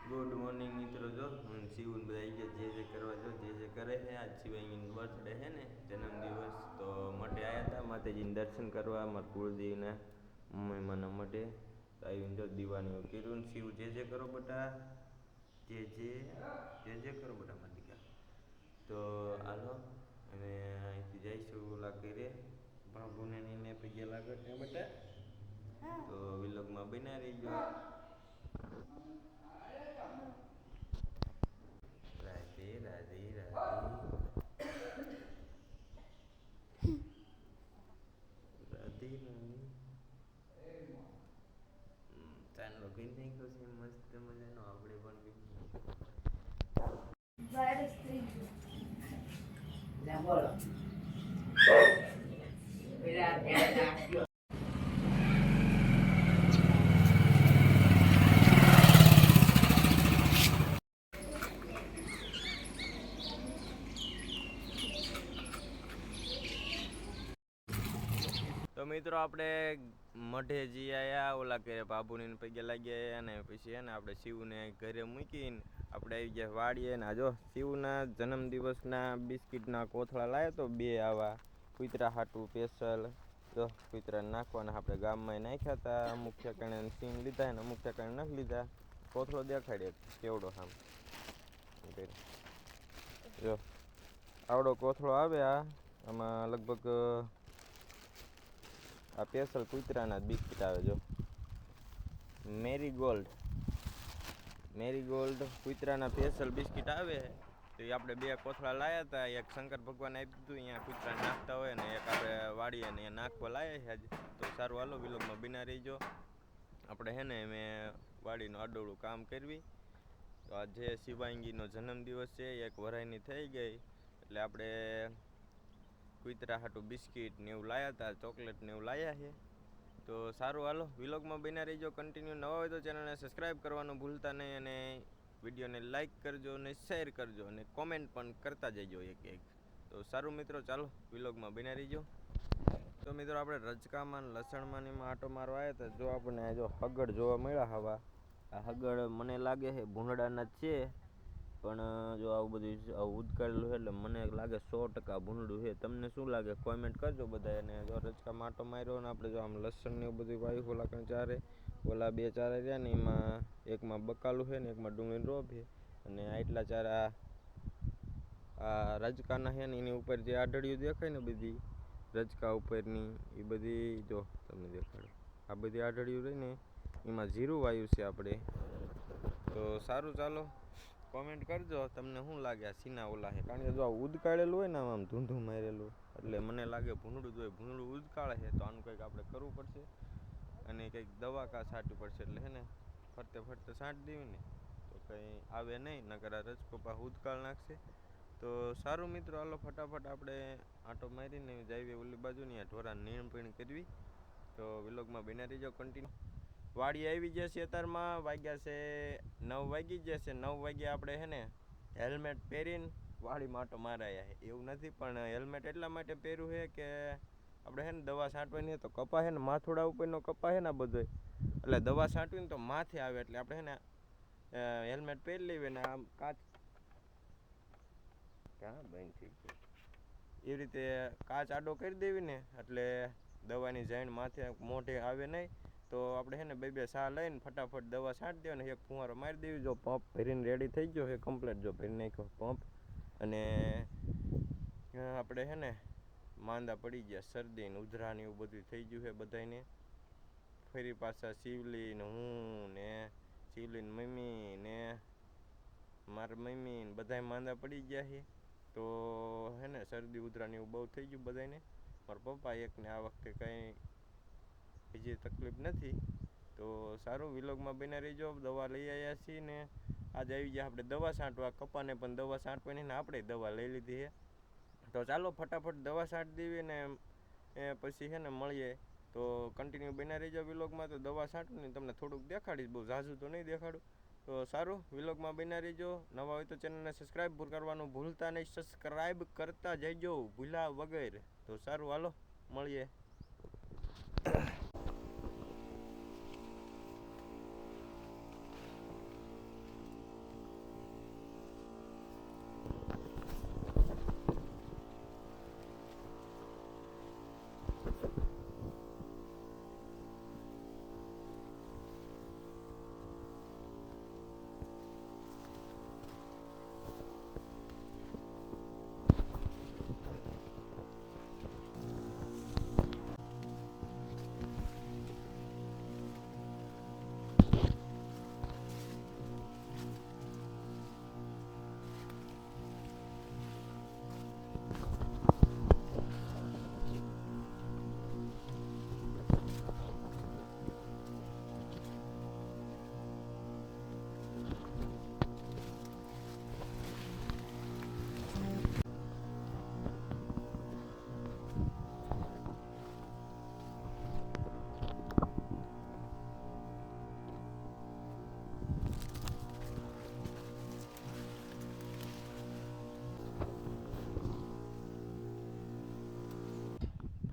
Good morning મિત્રો, જો હું શિવન બધા આવી ગયા જે કરવા જો જે કરે છે. આજ શિવાંગીનો બર્થડે છે ને, જન્મદિવસ. તો માટે આવ્યા હતા માતાજીને દર્શન કરવા, મારા કુળદેવીના મમ્મીમાના માટે. તો આવીને જો દીવાની કર્યું. શિવ જે કરો બેટા, જે કરો બેટા મારા દીકરા. તો હાલો અને અહીંથી જઈશું ઓલા કરે બાબુને એને પગે લાગે ને બેટા. તો વિલોગમાં બના રહી ગયો. રાધે રાધે રાધે રાધે રાધે. ચાંદલો કઈ નાખ્યો છે મસ્ત મજાનો. આપણે પણ બોલો. તો મિત્રો આપણે મઢે જી આવ્યા, ઓલા કે બાબુની પગે લાગી આવ્યા અને પછી ને આપણે શિવને ઘરે મૂકીને આપણે આવી ગયા વાડીએ. ને જો શિવના જન્મદિવસના બિસ્કિટના કોથળા લાવ્યા તો બે આવા કૂતરા હાટું સ્પેશિયલ. જો કૂતરા નાખવાના આપણે ગામમાં નાખ્યા હતા. અમુક ઠેકાણે સીન લીધા ને અમુક ઠેકાણે નથી લીધા. કોથળો દેખાડે કેવડો આમ જો આવડો કોથળો આવે. આમાં લગભગ આ સ્પેશિયલ કૂતરાના જ બિસ્કિટ આવે. જો મેરીગોલ્ડ કૂતરાના સ્પેશિયલ બિસ્કિટ આવે. તો એ આપણે બે કોથળા લાવ્યા હતા. એક શંકર ભગવાન આપી દીધું, અહીંયા કૂતરા નાખતા હોય ને એક આપણે વાડીએ ને નાખવા લાવ્યા છે આજે. તો સારું હાલો વિલોગમાં બના રહીજો. આપણે હે ને મેં વાડીનું આડોળું કામ કરવી. તો આજે શિવાંગીનો જન્મદિવસ છે, એક વરાયની થઈ ગઈ એટલે આપણે કૂતરા હાટું બિસ્કિટ ને એવું લાવ્યા હતા, ચોકલેટ ને એવું લાવ્યા છે. તો સારું હાલો વિલોગમાં બન્યા રહીજો કન્ટિન્યુ. નવા હોય તો ચેનલને સબસ્ક્રાઈબ કરવાનું ભૂલતા નહીં અને વિડીયોને લાઇક કરજો અને શેર કરજો અને કોમેન્ટ પણ કરતા જજો એક. તો સારું મિત્રો, ચાલો વિલોગમાં બન્યા રહીજો. તો મિત્રો આપણે રજકામાં લસણમાં એમાં આટો મારવા આવ્યા હતા. જો આપણને જો હગડ જોવા મળ્યા હવા. આ હગડ મને લાગે છે ભૂંડડાના જ છે, પણ જો આવું બધું ઉદકાળેલું છે એટલે મને લાગે 100% ભૂંડડું છે. તમને શું લાગે કોમેન્ટ કરજો બધા. અને જો રજકામાં આટો માર્યો ને આપણે જો આમ લસણ ને એવું બધું વાવ્યું. ઓલા કણ ચારે ઓલા બે ચારા રહ્યા ને એમાં એકમાં બકાલું છે ને એકમાં ડુંગળીનો રોપ છે. અને આટલા ચારા આ રજકાના છે ને એની ઉપર જે આઢળિયું દેખાય ને બધી રજકા ઉપરની એ બધી જો તમને દેખાડો. આ બધી આઢળિયું રહી ને એમાં જીરું વાવ્યું છે આપણે. તો સારું ચાલો કોમેન્ટ કરજો તમને શું લાગે આ સીના ઓલા છે. કારણ કે જો આ ઉદકાળેલું હોય ને આમ ધૂંધું મારેલું એટલે મને લાગે ભૂંડળું જ હોય. ભૂંડળું ઉદકાળે છે તો આનું કંઈક આપણે કરવું પડશે અને કંઈક દવા છાંટવી પડશે. એટલે હે ને ફરતે છાંટી દેવી ને તો કંઈ આવે નહીં, નકર આ રજકો પા ઉદકાળ નાખશે. તો સારું મિત્રો હાલો ફટાફટ આપણે આંટો મારીને જઈએ ઓલી બાજુની આ ઢોરા નીણપીણ કરવી. તો વિલોગમાં બન્યા રહીજો કન્ટિન્યુ. વાડી આવી ગયા છે અત્યારમાં, વાગ્યા છે 9 વાગી ગયા છે. 9 વાગ્યા આપણે હે ને હેલ્મેટ પહેરીને વાડીમાં આંટો મારાયા છે. એવું નથી પણ હેલ્મેટ એટલા માટે પહેર્યું છે કે આપણે હે ને દવા છાંટવાની તો કપા છે ને માથોડા ઉપરનો કપા છે ને બધો એટલે દવા છાંટવી ને તો માથે આવે એટલે આપણે હે ને હેલ્મેટ પહેરી લેવી ને આમ કાચ ક્યાં બંધ થઈ ગયો એવી રીતે કાચ આડો કરી દેવી ને એટલે દવાની જાણ માથે મોઢે આવે નહીં. તો આપણે છે ને બે સા લઈને ફટાફટ દવા છાંટી દેવાની. એક ફુવારો મારી દેવી. જો પંપ ભરીને રેડી થઈ ગયો છે કમ્પ્લીટ. જો ભરી નાખ્યો પંપ અને આપણે છે ને માંદા પડી ગયા, શરદી ને ઉધરા ને એવું બધું થઈ ગયું છે બધાને. ફરી પાછા શિવલી ને હું ને શિવલી ને મમ્મી ને મારા મમ્મી ને બધા માંદા પડી ગયા છે. તો હે ને શરદી ઉધરા ને એવું બહુ થઈ ગયું બધાને. મારા પપ્પા એકને આ વખતે કંઈ બીજી તકલીફ નથી. તો સારું વિલોગમાં બન્યા રહીજો. દવા લઈ આવ્યા છીએ ને આજે આવી ગયા આપણે દવા છાંટવા. કપાને પણ દવા છાંટવાની ને આપણે દવા લઈ લીધી છે. તો ચાલો ફટાફટ દવા છાંટી દેવી ને પછી છે ને મળીએ. તો કન્ટિન્યુ બન્યા રહીજો વિલોગમાં. તો દવા છાંટું ને તમને થોડુંક દેખાડીશ, બહુ ઝાઝું તો નહીં દેખાડું. તો સારું વિલોગમાં બન્યા રહીજો. નવા હોય તો ચેનલને સબસ્ક્રાઈબ કરવાનું ભૂલતા નહીં. સબસ્ક્રાઈબ કરતા જઈજો ભૂલા વગર. તો સારું હાલો મળીએ.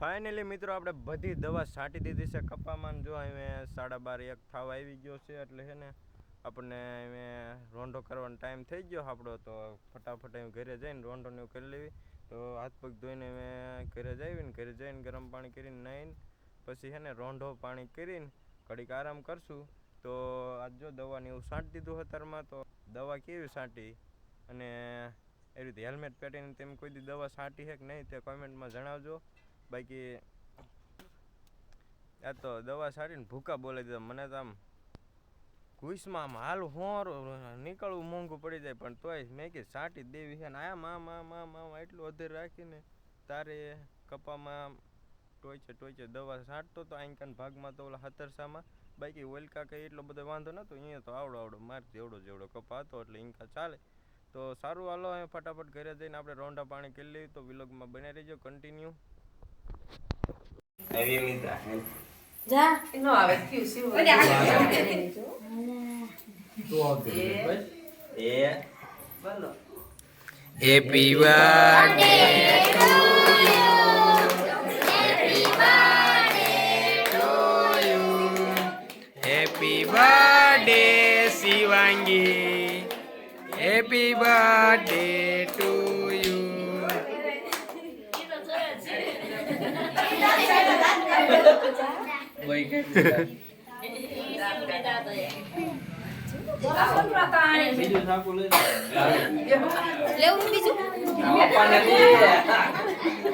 ફાઇનલી મિત્રો આપણે બધી દવા છાંટી દીધી છે કપામાં. જો હવે 12:30 1 થવા આવી ગયો છે એટલે છે ને આપણને હવે રોંઢો કરવાનો ટાઈમ થઈ ગયો આપણો. તો ફટાફટ ઘરે જઈને રોંઢોને કરી લેવી. તો હાથ પગ ધોઈને હવે ઘરે જઈને ગરમ પાણી કરીને નાહીને પછી છે ને રોંઢો પાણી કરીને ઘડીક આરામ કરશું. તો આજ જો દવાની એવું છાંટી દીધું અત્યારમાં. તો દવા કેવી છાંટી અને એ રીતે હેલ્મેટ પહેરીને તેમ કોઈ દી દવા છાંટી છે કે નહીં તે કોમેન્ટમાં જણાવજો. બાકી આ તો દવા છાંટીને ભૂકા બોલાવી દીધા મને. તો આમ ઘૂસમાં આમ હાલ હોર નીકળવું મોંઘું પડી જાય પણ તોય મેં કે છાંટી દેવી છે ને આમ એટલું અધીર રાખીને તારે કપામાં ટોચે દવા છાંટતો તો આંકાન ભાગમાં તો ઓલા હતરસામાં. બાકી ઓલકા કંઈ એટલો બધો વાંધો નહોતો. અહીંયા તો આવડો મારથી જેવડો કપા હતો એટલે ઇન્કા ચાલે. તો સારું હાલો હવે ફટાફટ ઘરે જઈને આપણે રોંઢા પાણી કરી લઈએ. તો વ્લોગમાં બને રહેજો કન્ટિન્યુ. જા નો આવે ક્યુ સી ઓલે આ તો એ બોલો happy birthday to you happy birthday Shivangi happy birthday to you. બીજું સાકું લઈ લેવું બીજું આપવાને દે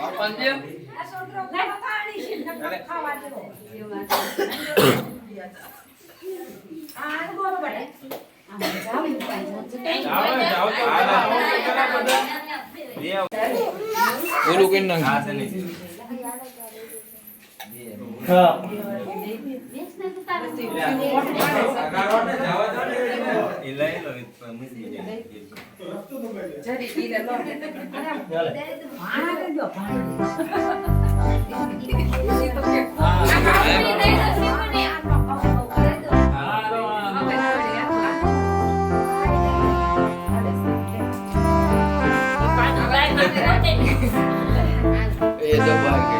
આપવાને દે ઓલું કઈ નાખ એ તો ભાઈ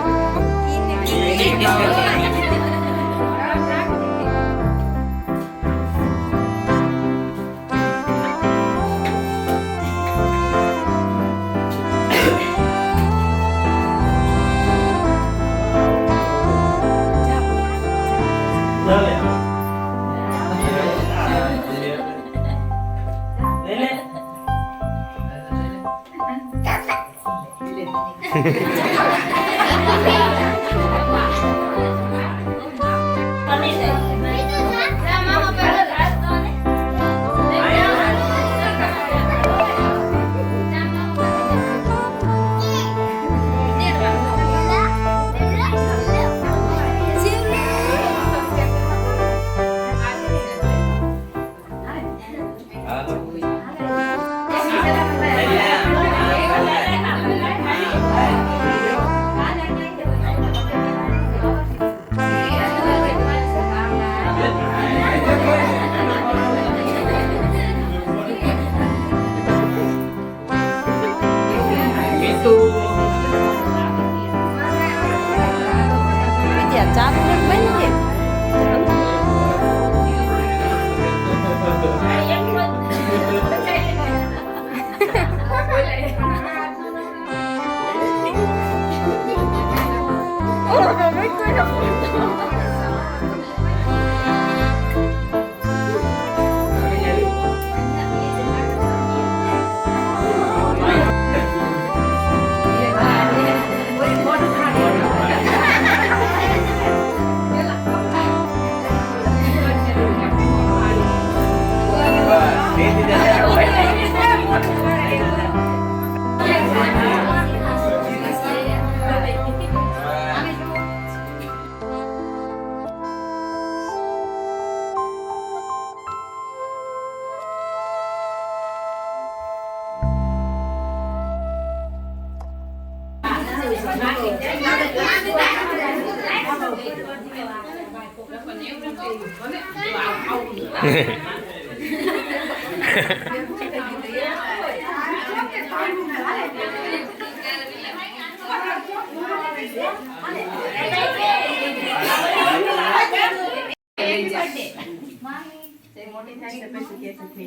મોટી થાય તો પછી કે છે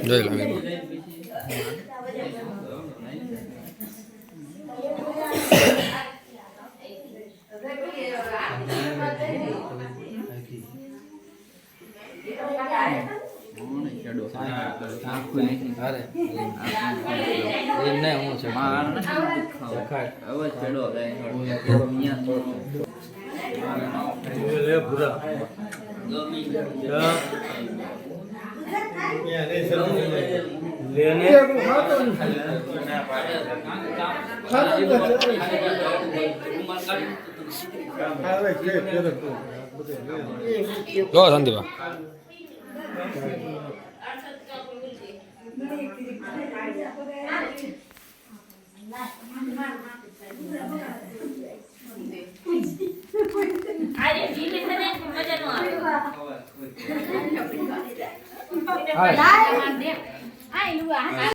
જોઈ લો જો સંદીપા અરે જીવી થને મજા નો આવે હા આ લુઆ